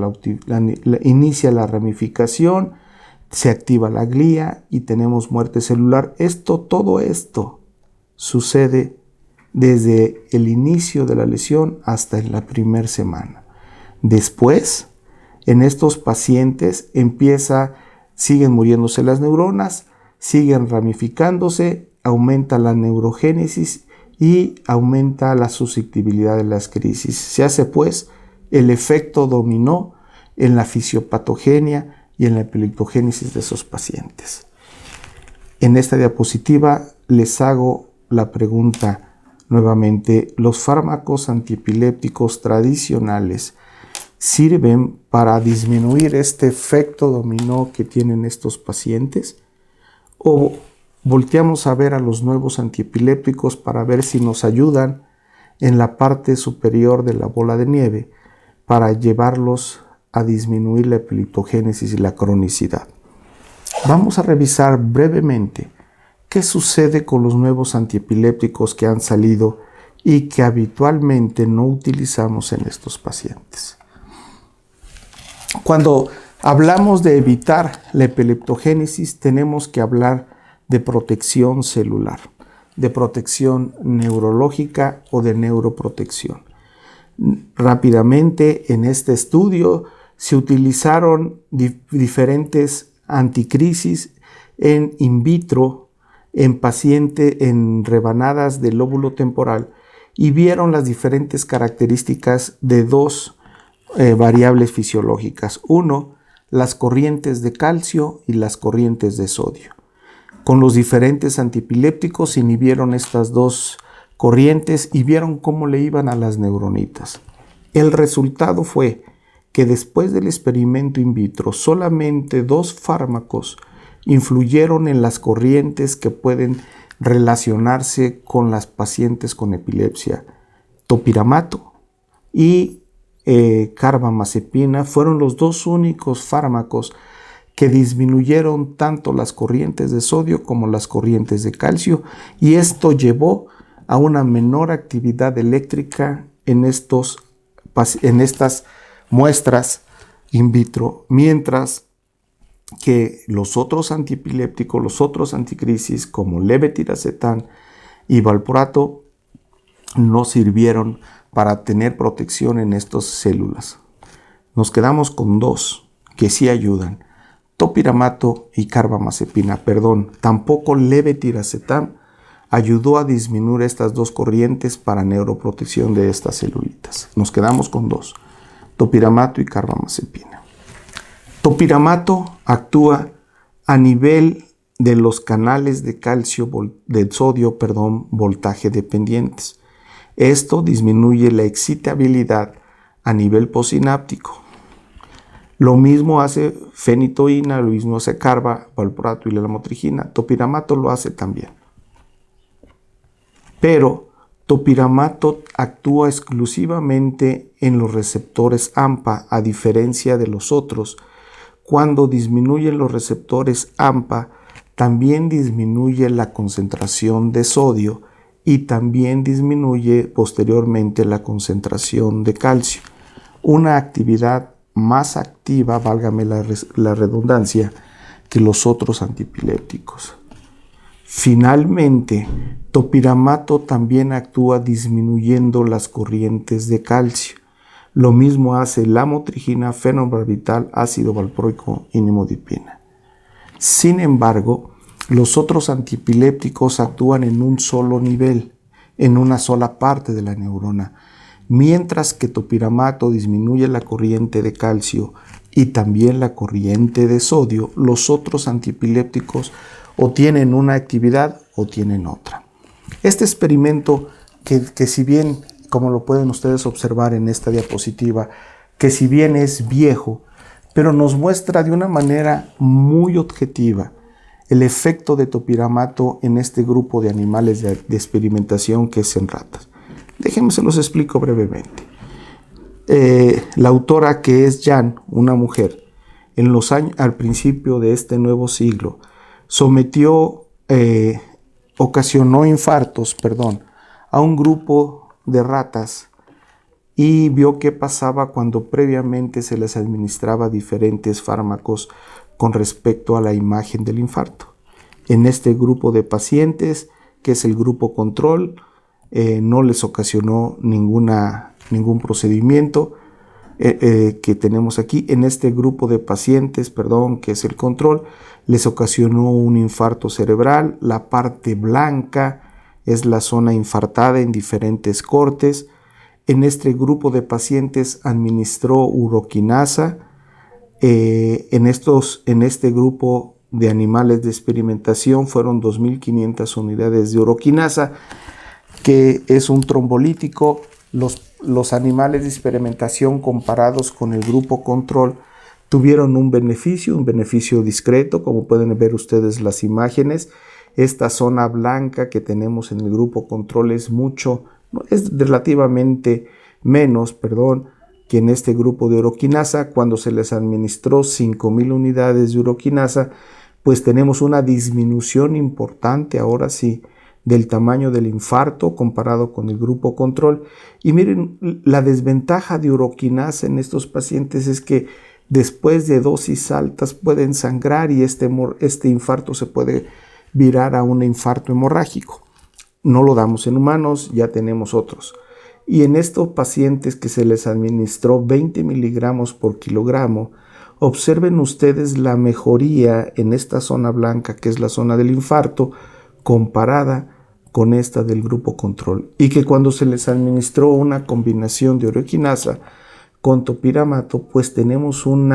inicia la ramificación, se activa la glía y tenemos muerte celular. Todo esto sucede desde el inicio de la lesión hasta en la primera semana. Después, en estos pacientes siguen muriéndose las neuronas, siguen ramificándose, aumenta la neurogénesis y aumenta la susceptibilidad de las crisis. Se hace pues el efecto dominó en la fisiopatogenia y en la epileptogénesis de esos pacientes. En esta diapositiva les hago la pregunta nuevamente: ¿los fármacos antiepilépticos tradicionales sirven para disminuir este efecto dominó que tienen estos pacientes? ¿O volteamos a ver a los nuevos antiepilépticos para ver si nos ayudan en la parte superior de la bola de nieve para llevarlos a disminuir la epileptogénesis y la cronicidad. Vamos a revisar brevemente qué sucede con los nuevos antiepilépticos que han salido y que habitualmente no utilizamos en estos pacientes. Cuando hablamos de evitar la epileptogénesis, tenemos que hablar de protección celular, de protección neurológica o de neuroprotección. Rápidamente, en este estudio se utilizaron diferentes anticrisis en in vitro, en paciente en rebanadas del lóbulo temporal, y vieron las diferentes características de dos variables fisiológicas. Uno, las corrientes de calcio y las corrientes de sodio. Con los diferentes antiepilépticos inhibieron estas dos corrientes y vieron cómo le iban a las neuronitas. El resultado fue que después del experimento in vitro, solamente 2 fármacos influyeron en las corrientes que pueden relacionarse con las pacientes con epilepsia. Topiramato y carbamazepina fueron los 2 únicos fármacos que disminuyeron tanto las corrientes de sodio como las corrientes de calcio, y esto llevó a una menor actividad eléctrica en estas muestras in vitro, mientras que los otros antiepilépticos, los otros anticrisis como levetiracetam y valproato no sirvieron para tener protección en estas células. Nos quedamos con 2 que sí ayudan: topiramato y carbamazepina. Tampoco levetiracetam ayudó a disminuir estas 2 corrientes para neuroprotección de estas celulitas. Nos quedamos con 2, topiramato y carbamazepina. Topiramato actúa a nivel de los canales de sodio, voltaje dependientes. Esto disminuye la excitabilidad a nivel postsináptico. Lo mismo hace fenitoína, lo mismo hace carba, valproato y la lamotrigina. Topiramato lo hace también. Pero topiramato actúa exclusivamente en los receptores AMPA, a diferencia de los otros. Cuando disminuyen los receptores AMPA, también disminuye la concentración de sodio y también disminuye posteriormente la concentración de calcio. Una actividad más activa, válgame la redundancia, que los otros antiepilépticos. Finalmente, topiramato también actúa disminuyendo las corrientes de calcio. Lo mismo hace lamotrigina, fenobarbital, ácido valproico y nimodipina. Sin embargo, los otros antiepilépticos actúan en un solo nivel, en una sola parte de la neurona, mientras que topiramato disminuye la corriente de calcio y también la corriente de sodio. Los otros antiepilépticos o tienen una actividad o tienen otra. Este experimento, que si bien, como lo pueden ustedes observar en esta diapositiva, que si bien es viejo, pero nos muestra de una manera muy objetiva el efecto de topiramato en este grupo de animales de experimentación que es en ratas. Déjenme se los explico brevemente. La autora, que es Jan, una mujer, al principio de este nuevo siglo, ocasionó infartos, a un grupo de ratas y vio qué pasaba cuando previamente se les administraba diferentes fármacos con respecto a la imagen del infarto. En este grupo de pacientes, que es el grupo control, no les ocasionó ningún procedimiento que tenemos aquí. En este grupo de pacientes, que es el control, les ocasionó un infarto cerebral. La parte blanca es la zona infartada en diferentes cortes. En este grupo de pacientes administró uroquinasa. En este grupo de animales de experimentación fueron 2.500 unidades de uroquinasa, que es un trombolítico. Los animales de experimentación comparados con el grupo control tuvieron un beneficio discreto, como pueden ver ustedes las imágenes, Esta zona blanca que tenemos en el grupo control es relativamente menos, que en este grupo de uroquinasa. Cuando se les administró 5,000 unidades de uroquinasa, pues tenemos una disminución importante, ahora sí, del tamaño del infarto comparado con el grupo control. Y miren, la desventaja de uroquinasa en estos pacientes es que después de dosis altas pueden sangrar y este infarto se puede virar a un infarto hemorrágico. No lo damos en humanos, ya tenemos otros. Y en estos pacientes que se les administró 20 miligramos por kilogramo, observen ustedes la mejoría en esta zona blanca, que es la zona del infarto, comparada con esta del grupo control. Y que cuando se les administró una combinación de uroquinasa con topiramato, pues tenemos un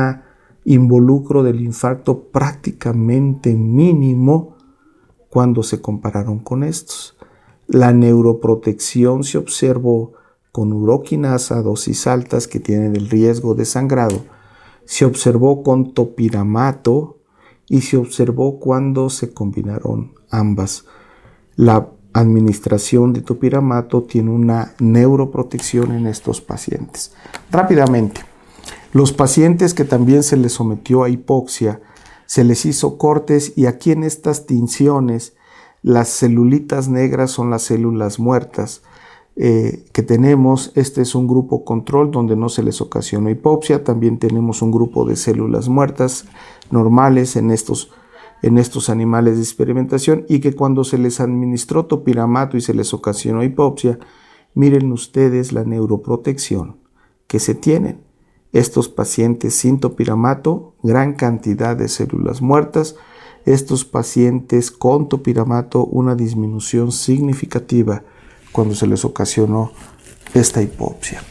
involucro del infarto prácticamente mínimo cuando se compararon con estos. La neuroprotección se observó con uroquinasa, dosis altas que tienen el riesgo de sangrado. Se observó con topiramato y se observó cuando se combinaron ambas. La administración de topiramato tiene una neuroprotección en estos pacientes. Rápidamente, los pacientes que también se les sometió a hipoxia, se les hizo cortes y aquí en estas tinciones las celulitas negras son las células muertas que tenemos. Este es un grupo control donde no se les ocasionó hipoxia. También tenemos un grupo de células muertas normales en estos animales de experimentación y que cuando se les administró topiramato y se les ocasionó hipoxia, miren ustedes la neuroprotección que se tienen. Estos pacientes sin topiramato, gran cantidad de células muertas. Estos pacientes con topiramato, una disminución significativa cuando se les ocasionó esta hipoxia.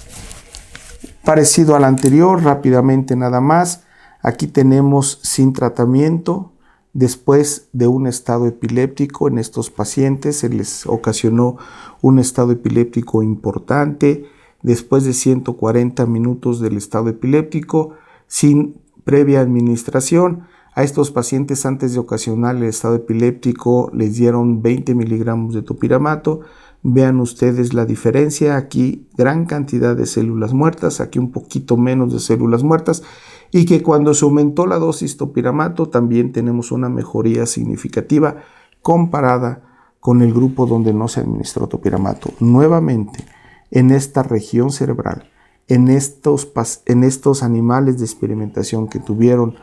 Parecido al anterior, rápidamente nada más, aquí tenemos sin tratamiento, después de un estado epiléptico en estos pacientes, se les ocasionó un estado epiléptico importante, después de 140 minutos del estado epiléptico, sin previa administración. A estos pacientes antes de ocasionar el estado epiléptico les dieron 20 miligramos de topiramato. Vean ustedes la diferencia, aquí gran cantidad de células muertas, aquí un poquito menos de células muertas, y que cuando se aumentó la dosis topiramato también tenemos una mejoría significativa comparada con el grupo donde no se administró topiramato. Nuevamente, en esta región cerebral, en estos animales de experimentación que tuvieron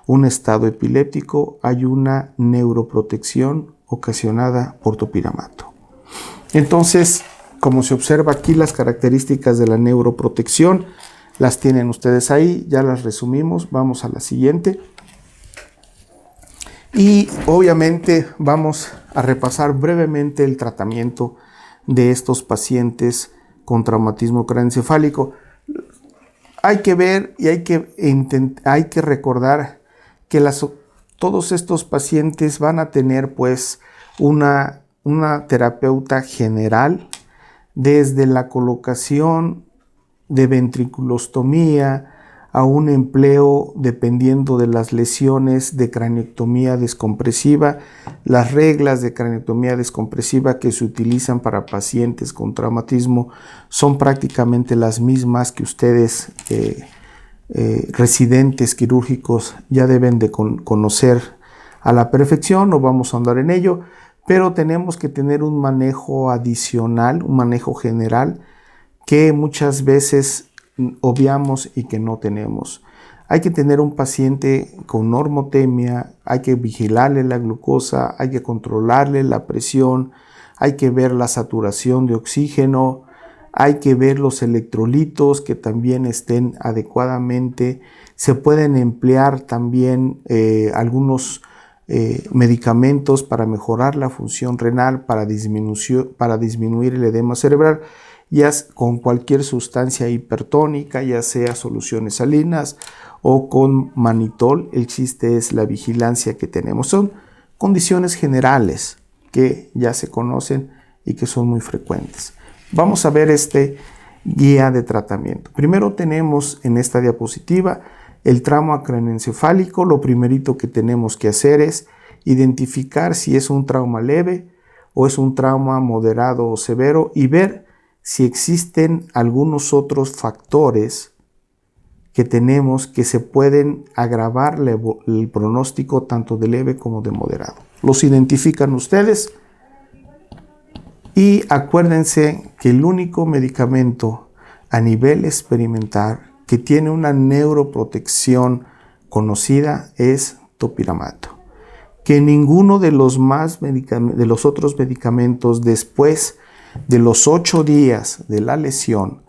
un estado epiléptico, hay una neuroprotección ocasionada por topiramato. Entonces, como se observa aquí, las características de la neuroprotección las tienen ustedes ahí, ya las resumimos. Vamos a la siguiente. Y obviamente vamos a repasar brevemente el tratamiento de estos pacientes con traumatismo craneoencefálico. Hay que ver y hay que recordar que todos estos pacientes van a tener pues una terapeuta general, desde la colocación de ventriculostomía a un empleo, dependiendo de las lesiones, de craneectomía descompresiva. Las reglas de craneectomía descompresiva que se utilizan para pacientes con traumatismo son prácticamente las mismas que ustedes residentes quirúrgicos ya deben de conocer a la perfección. No vamos a andar en ello, pero tenemos que tener un manejo adicional, un manejo general que muchas veces obviamos y que no tenemos. Hay que tener un paciente con normotemia, hay que vigilarle la glucosa, hay que controlarle la presión, hay que ver la saturación de oxígeno, hay que ver los electrolitos que también estén adecuadamente. Se pueden emplear también algunos medicamentos para mejorar la función renal, para disminuir el edema cerebral, ya con cualquier sustancia hipertónica, ya sea soluciones salinas o con manitol. El chiste es la vigilancia que tenemos. Son condiciones generales que ya se conocen y que son muy frecuentes. Vamos a ver este guía de tratamiento. Primero tenemos en esta diapositiva el trauma craneoencefálico. Lo primerito que tenemos que hacer es identificar si es un trauma leve o es un trauma moderado o severo y ver si existen algunos otros factores que tenemos que se pueden agravar el pronóstico tanto de leve como de moderado. Los identifican ustedes y acuérdense que el único medicamento a nivel experimental que tiene una neuroprotección conocida es topiramato. Que ninguno de los otros medicamentos después de los 8 días de la lesión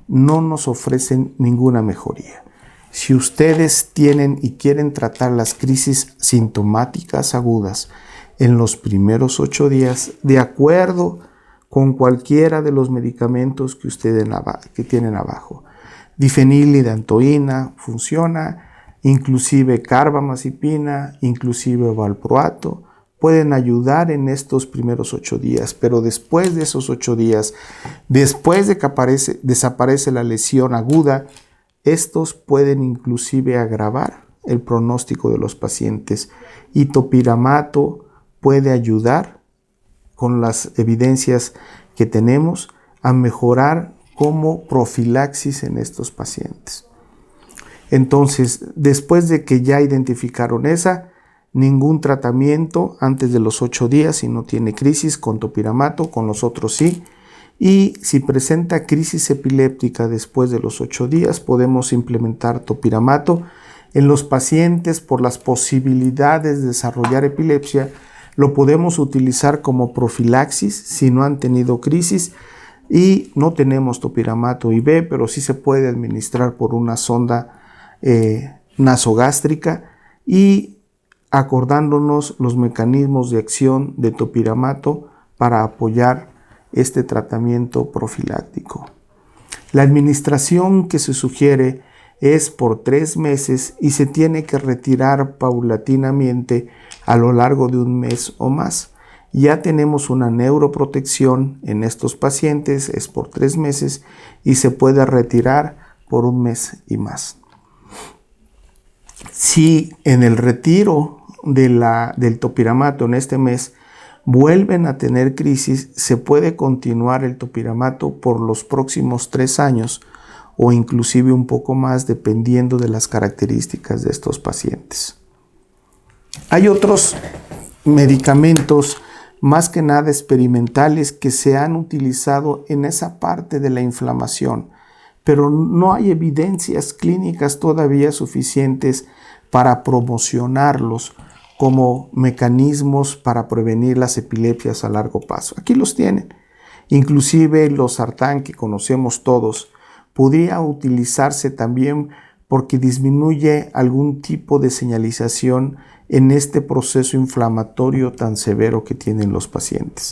no nos ofrecen ninguna mejoría. Si ustedes tienen y quieren tratar las crisis sintomáticas agudas en los primeros 8 días, de acuerdo con cualquiera de los medicamentos que ustedes tienen abajo, difenilidantoína funciona, inclusive carbamazepina, inclusive valproato, pueden ayudar en estos primeros 8 días, pero después de esos 8 días, después de que desaparece la lesión aguda, estos pueden inclusive agravar el pronóstico de los pacientes y topiramato puede ayudar con las evidencias que tenemos a mejorar como profilaxis en estos pacientes. Entonces, después de que ya identificaron ningún tratamiento antes de los 8 días si no tiene crisis con topiramato, con los otros sí. Y si presenta crisis epiléptica después de los 8 días, podemos implementar topiramato. En los pacientes, por las posibilidades de desarrollar epilepsia, lo podemos utilizar como profilaxis si no han tenido crisis y no tenemos topiramato IV, pero sí se puede administrar por una sonda nasogástrica y acordándonos los mecanismos de acción de topiramato para apoyar este tratamiento profiláctico. La administración que se sugiere es por 3 meses y se tiene que retirar paulatinamente a lo largo de 1 mes o más. Ya tenemos una neuroprotección en estos pacientes, es por 3 meses y se puede retirar por 1 mes y más. Si en el retiro del topiramato en este mes vuelven a tener crisis, se puede continuar el topiramato por los próximos 3 años o inclusive un poco más dependiendo de las características de estos pacientes. Hay otros medicamentos más que nada experimentales que se han utilizado en esa parte de la inflamación, pero no hay evidencias clínicas todavía suficientes para promocionarlos como mecanismos para prevenir las epilepsias a largo plazo. Aquí los tienen. Inclusive los sartán que conocemos todos podría utilizarse también porque disminuye algún tipo de señalización en este proceso inflamatorio tan severo que tienen los pacientes.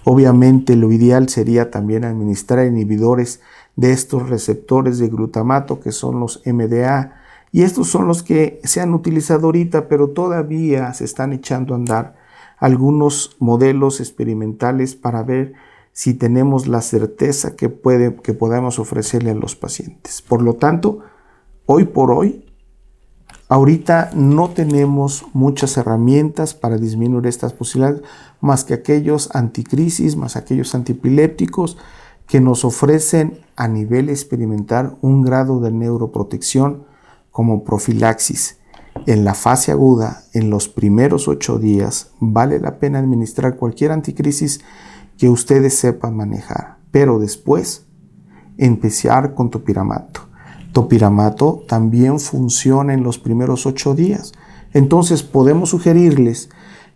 Obviamente lo ideal sería también administrar inhibidores de estos receptores de glutamato que son los MDA, y estos son los que se han utilizado ahorita, pero todavía se están echando a andar algunos modelos experimentales para ver si tenemos la certeza que podamos ofrecerle a los pacientes. Por lo tanto, hoy por hoy, ahorita no tenemos muchas herramientas para disminuir estas posibilidades, más que aquellos anticrisis, más aquellos antiepilépticos que nos ofrecen a nivel experimental un grado de neuroprotección como profilaxis. En la fase aguda, en los primeros 8 días, vale la pena administrar cualquier anticrisis que ustedes sepan manejar, pero después empezar con topiramato. Topiramato también funciona en los primeros 8 días. Entonces podemos sugerirles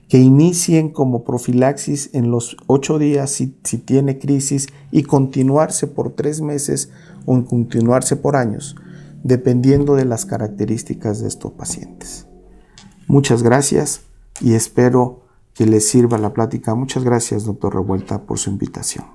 que inicien como profilaxis en los 8 días si tiene crisis y continuarse por 3 meses o continuarse por años, dependiendo de las características de estos pacientes. Muchas gracias y espero que les sirva la plática. Muchas gracias, doctor Revuelta, por su invitación.